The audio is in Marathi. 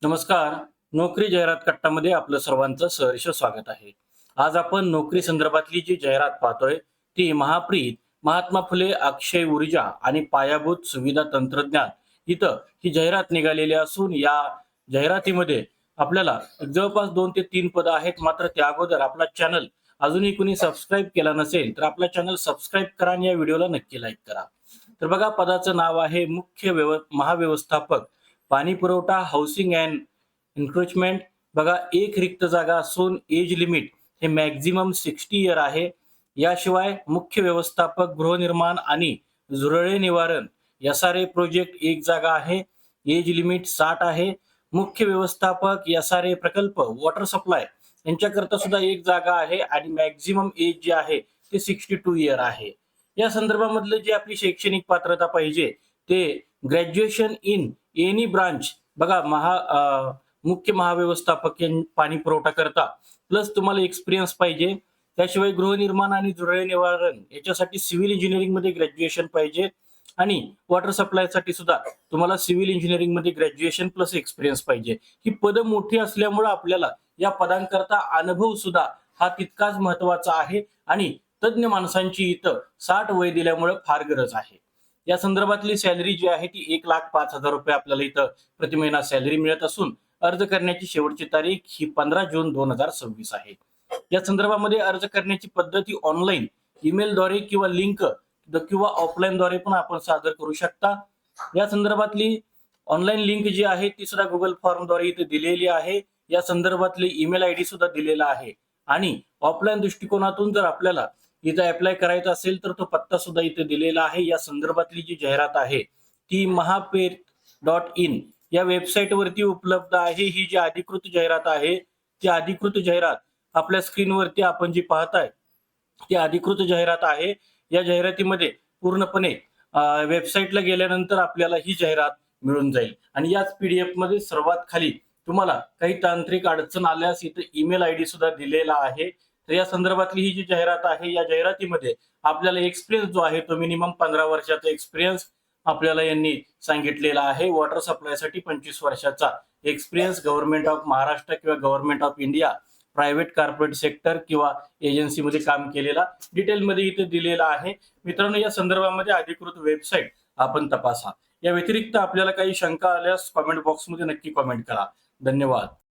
नमस्कार. नोकरी जाहिरात कट्टामध्ये आपलं सर्वांचं सहर्ष स्वागत आहे. आज आपण नोकरी संदर्भातली जी जाहिरात पाहतोय, ती महाप्रीत, महात्मा फुले अक्षय ऊर्जा आणि पायाभूत सुविधा तंत्रज्ञान इथं ही जाहिरात निघालेली असून या जाहिरातीमध्ये आपल्याला जवळपास 2 ते 3 पदं आहेत. मात्र त्या अगोदर आपला चॅनल अजूनही कोणी सबस्क्राईब केला नसेल, तर आपला चॅनल सबस्क्राईब करा आणि या व्हिडिओला नक्की लाईक करा. तर बघा पदाचं नाव आहे महाव्यवस्थापक पाणी पुरवठा हाऊसिंग अँड एन्क्रोचमेंट. बघा एक रिक्त जागा असून एज लिमिट हे मॅक्झिमम 60 इयर आहे. याशिवाय मुख्य व्यवस्थापक गृहनिर्माण आणि झुरळे निवारण एसआरए प्रोजेक्ट एक जागा आहे. एज लिमिट 60 आहे. मुख्य व्यवस्थापक एसआरए प्रकल्प वॉटर सप्लाय यांच्याकरता सुद्धा एक जागा आहे आणि मॅक्झिमम एज जी आहे ते 62 इयर आहे. या संदर्भामधलं जी आपली शैक्षणिक पात्रता पाहिजे ते ग्रॅज्युएशन इन एनी ब्रांच. बघा मुख्य महाव्यवस्थापक पाणी पुरवठा करता प्लस तुम्हाला एक्सपिरियन्स पाहिजे. त्याशिवाय गृहनिर्माण आणि झुरळे निवारण याच्यासाठी सिव्हिल इंजिनिअरिंग मध्ये ग्रॅज्युएशन पाहिजे आणि वॉटर सप्लायसाठी सुद्धा तुम्हाला सिव्हिल इंजिनिअरिंग मध्ये ग्रॅज्युएशन प्लस एक्सपिरियन्स पाहिजे. ही पदं मोठी असल्यामुळे आपल्याला या पदांकरता अनुभव सुद्धा हा तितकाच महत्वाचा आहे आणि तज्ञ माणसांची इथं 60 वय दिल्यामुळे फार गरज आहे. या संदर्भातली सॅलरी जी आहे ती 1,05,000 रुपये आपल्याला इथं प्रति महिना सॅलरी मिळत असून अर्ज करण्याची शेवटची तारीख ही 15 जून 2026 आहे. या संदर्भामध्ये अर्ज करण्याची पद्धत ही ऑनलाईन ईमेलद्वारे किंवा लिंक किंवा ऑफलाईनद्वारे पण आपण सादर करू शकता. या संदर्भातली ऑनलाईन लिंक जी आहे ती सुद्धा गुगल फॉर्मद्वारे इथे दिलेली आहे. या संदर्भातली ईमेल आयडी सुद्धा दिलेला आहे आणि ऑफलाईन दृष्टिकोनातून जर आपल्याला इथं अप्लाय करायचा असेल तर तो पत्ता सुद्धा इथे दिलेला आहे. या संदर्भातली जी जाहिरात आहे ती महापेर.in या वेबसाईट वरती उपलब्ध आहे. ही जी अधिकृत जाहिरात आहे ती अधिकृत जाहिरात आपल्या स्क्रीनवरती आपण जी पाहताय ती अधिकृत जाहिरात आहे. या जाहिरातीमध्ये पूर्णपणे वेबसाईटला गेल्यानंतर आपल्याला ही जाहिरात मिळून जाईल आणि याच पीडीएफ मध्ये सर्वात खाली तुम्हाला काही तांत्रिक अडचण आल्यास इथे ईमेल आयडी सुद्धा दिलेला आहे. तर या संदर्भातली ही जी जाहिरात आहे या जाहिरातीमध्ये आपल्याला एक्सपिरियन्स जो आहे तो मिनिमम 15 वर्षाचा एक्सपिरियन्स आपल्याला यांनी सांगितलेला आहे. वॉटर सप्लायसाठी 25 वर्षाचा एक्सपिरियन्स गव्हर्नमेंट ऑफ महाराष्ट्र किंवा government of India private corporate sector किंवा एजन्सीमध्ये काम केलेला डिटेलमध्ये इथे दिलेला आहे. मित्रांनो या संदर्भामध्ये अधिकृत वेबसाईट आपण तपासा. या व्यतिरिक्त आपल्याला काही शंका आल्यास कमेंट बॉक्समध्ये नक्की कमेंट करा. धन्यवाद.